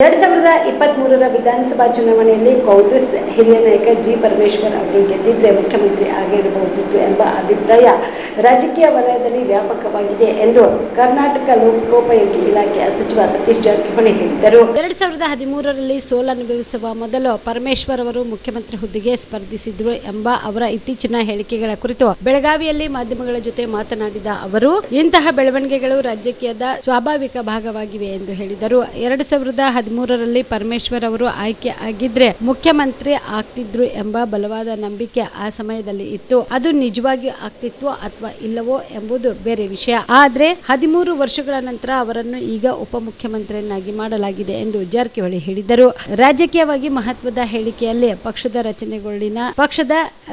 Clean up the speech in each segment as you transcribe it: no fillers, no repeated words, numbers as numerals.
2023 ವಿಧಾನಸಭಾ ಚುನಾವಣೆಯಲ್ಲಿ ಕಾಂಗ್ರೆಸ್ ಹಿರಿಯ ನಾಯಕ ಜಿ ಪರಮೇಶ್ವರ್ ಅವರು ಗೆದ್ದಿದ್ರೆ ಮುಖ್ಯಮಂತ್ರಿ ಆಗಿರಬಹುದಿತ್ತು ಎಂಬ ಅಭಿಪ್ರಾಯ ರಾಜಕೀಯ ವಲಯದಲ್ಲಿ ವ್ಯಾಪಕವಾಗಿದೆ ಎಂದು ಕರ್ನಾಟಕ ಲೋಕೋಪಯೋಗಿ ಇಲಾಖೆಯ ಸಚಿವ ಸತೀಶ್ ಜಾರಕಿಹೊಳಿ ಹೇಳಿದರು. 2013ರಲ್ಲಿ ಸೋಲನುಭವಿಸುವ ಮೊದಲು ಪರಮೇಶ್ವರ್ ಅವರು ಮುಖ್ಯಮಂತ್ರಿ ಹುದ್ದೆಗೆ ಸ್ಪರ್ಧಿಸಿದ್ರು ಎಂಬ ಅವರ ಇತ್ತೀಚಿನ ಹೇಳಿಕೆಗಳ ಕುರಿತು ಬೆಳಗಾವಿಯಲ್ಲಿ ಮಾಧ್ಯಮಗಳ ಜೊತೆ ಮಾತನಾಡಿದ ಅವರು, ಇಂತಹ ಬೆಳವಣಿಗೆಗಳು ರಾಜಕೀಯದ ಸ್ವಾಭಾವಿಕ ಭಾಗವಾಗಿವೆ ಎಂದು ಹೇಳಿದರು. 2013ರಲ್ಲಿ ಪರಮೇಶ್ವರ್ ಅವರು ಆಯ್ಕೆ ಆಗಿದ್ರೆ ಮುಖ್ಯಮಂತ್ರಿ ಆಗ್ತಿದ್ರು ಎಂಬ ಬಲವಾದ ನಂಬಿಕೆ ಆ ಸಮಯದಲ್ಲಿ ಇತ್ತು. ಅದು ನಿಜವಾಗಿಯೂ ಆಗ್ತಿತ್ತು ಅಥವಾ ಇಲ್ಲವೋ ಎಂಬುದು ಬೇರೆ ವಿಷಯ. ಆದ್ರೆ 13 ವರ್ಷಗಳ ನಂತರ ಅವರನ್ನು ಈಗ ಉಪಮುಖ್ಯಮಂತ್ರಿಯನ್ನಾಗಿ ಮಾಡಲಾಗಿದೆ ಎಂದು ಜಾರಕಿಹೊಳಿ ಹೇಳಿದರು. ರಾಜಕೀಯವಾಗಿ ಮಹತ್ವದ ಹೇಳಿಕೆಯಲ್ಲಿ ಪಕ್ಷದ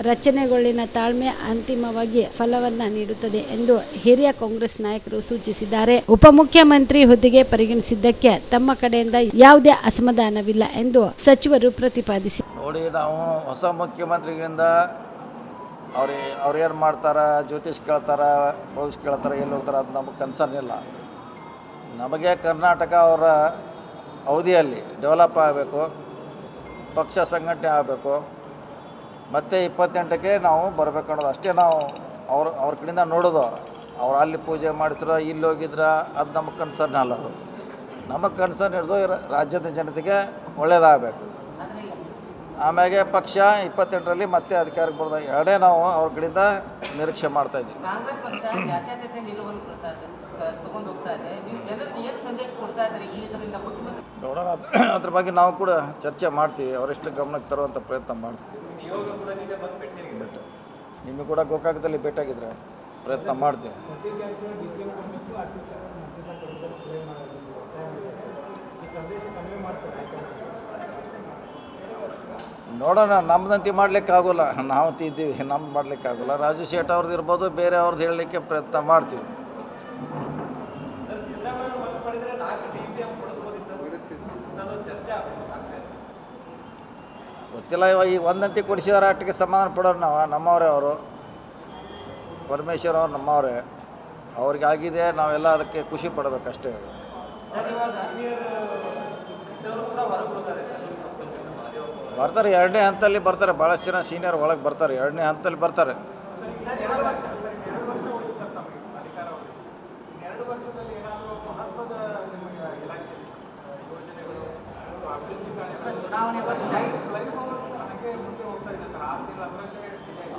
ರಚನೆಗೊಳ್ಳಿನ ತಾಳ್ಮೆ ಅಂತಿಮವಾಗಿ ಫಲವನ್ನ ನೀಡುತ್ತದೆ ಎಂದು ಹಿರಿಯ ಕಾಂಗ್ರೆಸ್ ನಾಯಕರು ಸೂಚಿಸಿದ್ದಾರೆ. ಉಪಮುಖ್ಯಮಂತ್ರಿ ಹುದ್ದೆಗೆ ಪರಿಗಣಿಸಿದ್ದಕ್ಕೆ ತಮ್ಮ ಕಡೆಯಿಂದ ಯಾವುದೇ ಅಸಮಾಧಾನವಿಲ್ಲ ಎಂದು ಸಚಿವರು ಪ್ರತಿಪಾದಿಸಿದರು. ನೋಡಿ, ನಾವು ಹೊಸ ಮುಖ್ಯಮಂತ್ರಿಗಳಿಂದ ಅವ್ರು ಏನು ಮಾಡ್ತಾರ, ಜ್ಯೋತಿಷ್ ಕೇಳ್ತಾರ, ಭವಿಷ್ಯ ಕೇಳ್ತಾರ, ಎಲ್ಲಿ ಹೋಗ್ತಾರೆ, ಅದು ನಮಗೆ ಕನ್ಸರ್ನ್ ಇಲ್ಲ. ನಮಗೆ ಕರ್ನಾಟಕ ಅವರ ಅವಧಿಯಲ್ಲಿ ಡೆವಲಪ್ ಆಗಬೇಕು, ಪಕ್ಷ ಸಂಘಟನೆ ಆಗಬೇಕು, ಮತ್ತು 28ಕ್ಕೆ ನಾವು ಬರಬೇಕು ಅನ್ನೋದು ಅಷ್ಟೇ. ನಾವು ಅವ್ರ ಕಡೆಯಿಂದ ನೋಡೋದು. ಅವ್ರು ಅಲ್ಲಿ ಪೂಜೆ ಮಾಡಿಸ್ರೋ ಇಲ್ಲಿ ಹೋಗಿದ್ರ ಅದು ನಮಗೆ ಕನ್ಸರ್ನ್ ಅಲ್ಲ. ಅದು ನಮಗೆ ಕನ್ಸರ್ನ್ ಹಿಡಿದು ರಾಜ್ಯದ ಜನತೆಗೆ ಒಳ್ಳೆಯದಾಗಬೇಕು. ಆಮ್ಯಾಗೆ ಪಕ್ಷ 28ರಲ್ಲಿ ಮತ್ತೆ ಅಧಿಕಾರಕ್ಕೆ ಬರೋದು ಎರಡೇ ನಾವು ಅವ್ರ ಕಡೆಯಿಂದ ನಿರೀಕ್ಷೆ ಮಾಡ್ತಾಯಿದ್ದೀವಿ. ನೋಡೋಣ, ಅದ್ರ ಬಗ್ಗೆ ನಾವು ಕೂಡ ಚರ್ಚೆ ಮಾಡ್ತೀವಿ. ಅವರೆಷ್ಟು ಗಮನಕ್ಕೆ ತರುವಂಥ ಪ್ರಯತ್ನ ಮಾಡ್ತೀವಿ. ನಿಮಗೆ ಕೂಡ ಗೋಕಾಕದಲ್ಲಿ ಭೇಟಿಯಾಗಿದ್ರೆ ಪ್ರಯತ್ನ ಮಾಡ್ತೀವಿ. ನೋಡೋಣ, ನಮ್ದಂತಿ ಮಾಡ್ಲಿಕ್ಕೆ ಆಗೋಲ್ಲ. ನಾವು ತಿದ್ದೀವಿ, ನಮ್ದು ಮಾಡ್ಲಿಕ್ಕೆ ಆಗೋಲ್ಲ. ರಾಜು ಶೇಟ್ ಅವ್ರದ್ದು ಇರ್ಬೋದು, ಬೇರೆ ಅವ್ರದ್ದು ಹೇಳಲಿಕ್ಕೆ ಪ್ರಯತ್ನ ಮಾಡ್ತೀವಿ. ಗೊತ್ತಿಲ್ಲ. ಈಗ ಒಂದಂತಿ ಕೊಡಿಸಿದಾರೆ, ಅಟ್ಟಿಗೆ ಸಮಾಧಾನ ಪಡೋರು ನಾವು. ನಮ್ಮವರೇ ಅವರು, ಪರಮೇಶ್ವರ್ ಅವ್ರು ನಮ್ಮವರೇ. ಅವ್ರಿಗೆ ಆಗಿದೆ, ನಾವೆಲ್ಲ ಅದಕ್ಕೆ ಖುಷಿ ಪಡಬೇಕಷ್ಟೇ. ಬರ್ತಾರೆ, ಎರಡನೇ ಹಂತದಲ್ಲಿ ಬರ್ತಾರೆ. ಭಾಳಷ್ಟು ಜನ ಸೀನಿಯರ್ ಒಳಗೆ ಬರ್ತಾರೆ, ಎರಡನೇ ಹಂತದಲ್ಲಿ ಬರ್ತಾರೆ.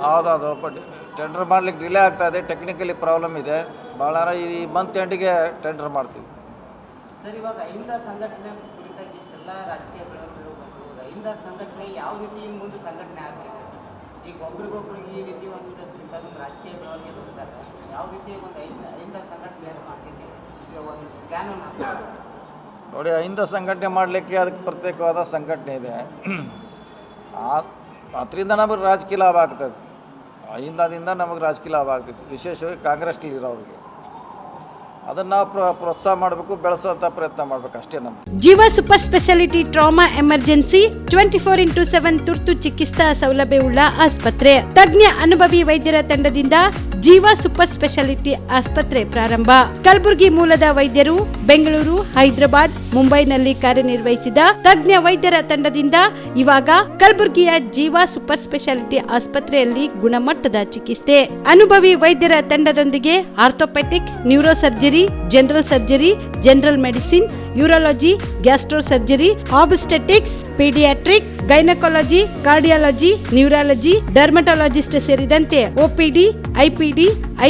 ಹೌದೌದು, ಟೆಂಡರ್ ಮಾಡ್ಲಿಕ್ಕೆ ಡಿಲೇ ಆಗ್ತಾಯಿದೆ. ಟೆಕ್ನಿಕಲಿ ಪ್ರಾಬ್ಲಮ್ ಇದೆ ಭಾಳ. ಈ ಮಂತ್ ಎಂಡಿಗೆ ಟೆಂಡರ್ ಮಾಡ್ತೀವಿ. ಸಂಘಟನೆ ಯಾವ ರೀತಿ ಇನ್ನು ಮುಂದೆ ಸಂಘಟನೆ ಆಗಬೇಕು? ಈಗ ಒಬ್ರಿಗೊಬ್ರು ಈ ರೀತಿ ಒಂದು ರಾಜಕೀಯ ಬೆಳವಣಿಗೆ ಬರ್ತಾರೆ. ಯಾವ ರೀತಿ ಒಂದು ಅಹಿಂದ ಸಂಘಟನೆ ಮಾಡ್ತಿದ್ದೀವಿ, ಒಂದು ಪ್ಲ್ಯಾನನ್ನು ನೋಡಿ. ಅಹಿಂದ ಸಂಘಟನೆ ಮಾಡಲಿಕ್ಕೆ ಅದಕ್ಕೆ ಪ್ರತ್ಯೇಕವಾದ ಸಂಘಟನೆ ಇದೆ. ಅದರಿಂದ ನಮಗೆ ರಾಜಕೀಯ ಲಾಭ ಆಗ್ತದೆ. ಅಹಿಂದದಿಂದ ನಮಗೆ ರಾಜಕೀಯ ಲಾಭ ಆಗ್ತೈತಿ, ವಿಶೇಷವಾಗಿ ಕಾಂಗ್ರೆಸ್ನಲ್ಲಿರೋರಿಗೆ. ಅದನ್ನು ನಾವು ಪ್ರೋತ್ಸಾಹ ಮಾಡಬೇಕು, ಬೆಳೆಸುವಂಥ ಪ್ರಯತ್ನ ಮಾಡಬೇಕು ಅಷ್ಟೇ. ನಮ್ಗೆ ಜೀವ super speciality trauma emergency 24x7 ತುರ್ತು ಚಿಕಿತ್ಸಾ ಸೌಲಭ್ಯವುಳ್ಳ ಆಸ್ಪತ್ರೆ. ತಜ್ಞ ಅನುಭವಿ ವೈದ್ಯರ ತಂಡದಿಂದ ಜೀವ ಸೂಪರ್ ಸ್ಪೆಷಾಲಿಟಿ ಆಸ್ಪತ್ರೆ ಪ್ರಾರಂಭ. ಕಲಬುರಗಿ ಮೂಲದ ವೈದ್ಯರು ಬೆಂಗಳೂರು, ಹೈದರಾಬಾದ್, ಮುಂಬೈನಲ್ಲಿ ಕಾರ್ಯನಿರ್ವಹಿಸಿದ ತಜ್ಞ ವೈದ್ಯರ ತಂಡದಿಂದ ಇವಾಗ ಕಲಬುರಗಿಯ ಜೀವ ಸೂಪರ್ ಸ್ಪೆಷಾಲಿಟಿ ಆಸ್ಪತ್ರೆಯಲ್ಲಿ ಗುಣಮಟ್ಟದ ಚಿಕಿತ್ಸೆ. ಅನುಭವಿ ವೈದ್ಯರ ತಂಡದೊಂದಿಗೆ orthopaedic, neurosurgery, general surgery, general medicine, urology, gastro surgery, obstetrics, paediatric, gynaecology, cardiology, neurology, dermatologist ಸೇರಿದಂತೆ OPD, IPD,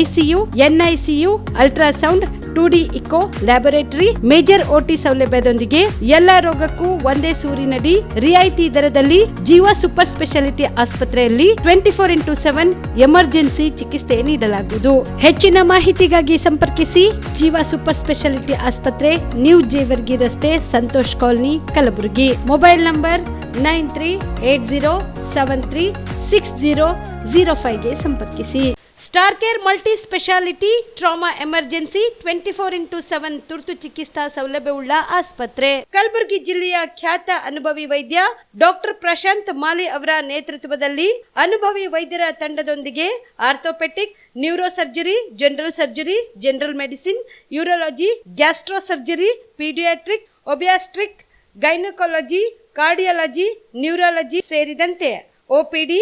ICU, NICU, ultrasound, 2D echo, laboratory, major OT ಸೌಲಭ್ಯದೊಂದಿಗೆ ಎಲ್ಲ ರೋಗಕ್ಕೂ ಒಂದೇ ಸೂರಿನಡಿ ರಿಯಾಯಿತಿ ದರದಲ್ಲಿ ಜೀವ ಸೂಪರ್ ಸ್ಪೆಷಾಲಿಟಿ ಆಸ್ಪತ್ರೆಯಲ್ಲಿ 24x7 ಎಮರ್ಜೆನ್ಸಿ ಚಿಕಿತ್ಸೆ ನೀಡಲಾಗುವುದು. ಹೆಚ್ಚಿನ ಮಾಹಿತಿಗಾಗಿ ಸಂಪರ್ಕಿಸಿ ಜೀವ ಸೂಪರ್ ಸ್ಪೆಷಾಲಿಟಿ ಆಸ್ಪತ್ರೆ, ನ್ಯೂ ಜೇವರ್ಗಿ ರಸ್ತೆ, Santosh colony, Kalaburagi. Mobile number 9380736005ಗೆ ಸಂಪರ್ಕಿಸಿ. Star care multi speciality trauma emergency 24x7 ತುರ್ತು ಚಿಕಿತ್ಸಾ ಸೌಲಭ್ಯವುಳ್ಳ ಆಸ್ಪತ್ರೆ. ಕಲಬುರಗಿ ಜಿಲ್ಲೆಯ ಖ್ಯಾತ ಅನುಭವಿ ವೈದ್ಯ ಡಾಕ್ಟರ್ ಪ್ರಶಾಂತ್ ಮಾಲಿ ಅವರ ನೇತೃತ್ವದಲ್ಲಿ ಅನುಭವಿ ವೈದ್ಯರ ತಂಡದೊಂದಿಗೆ orthopaedic, neuro surgery, general surgery, general medicine, urology, gastro surgery, paediatric, obstetric, gynaecology, cardiology, neurology ಸೇರಿದಂತೆ OPD,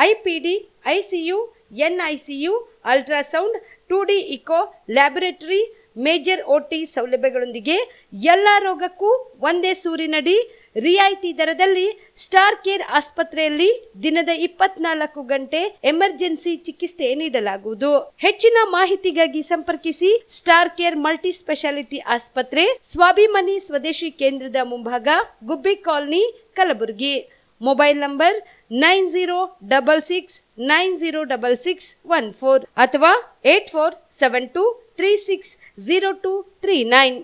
IPD, ICU, NICU, ultrasound, 2D echo, laboratory, major OT ಸೌಲಭ್ಯಗಳೊಂದಿಗೆ ಎಲ್ಲ ರೋಗಕ್ಕೂ ಒಂದೇ ಸೂರಿನಡಿ ರಿಯಾಯಿತಿ ದರದಲ್ಲಿ ಸ್ಟಾರ್ ಕೇರ್ ಆಸ್ಪತ್ರೆಯಲ್ಲಿ ದಿನದ 24 ಗಂಟೆ ಎಮರ್ಜೆನ್ಸಿ ಚಿಕಿತ್ಸೆ ನೀಡಲಾಗುವುದು. ಹೆಚ್ಚಿನ ಮಾಹಿತಿಗಾಗಿ ಸಂಪರ್ಕಿಸಿ ಸ್ಟಾರ್ ಕೇರ್ ಮಲ್ಟಿ ಸ್ಪೆಷಾಲಿಟಿ ಆಸ್ಪತ್ರೆ, ಸ್ವಾಭಿಮಾನಿ ಸ್ವದೇಶಿ ಕೇಂದ್ರದ ಮುಂಭಾಗ, ಗುಬ್ಬಿ ಕಾಲನಿ, ಕಲಬುರಗಿ. ಮೊಬೈಲ್ ನಂಬರ್ 9066906614 ಅಥವಾ 8472360239.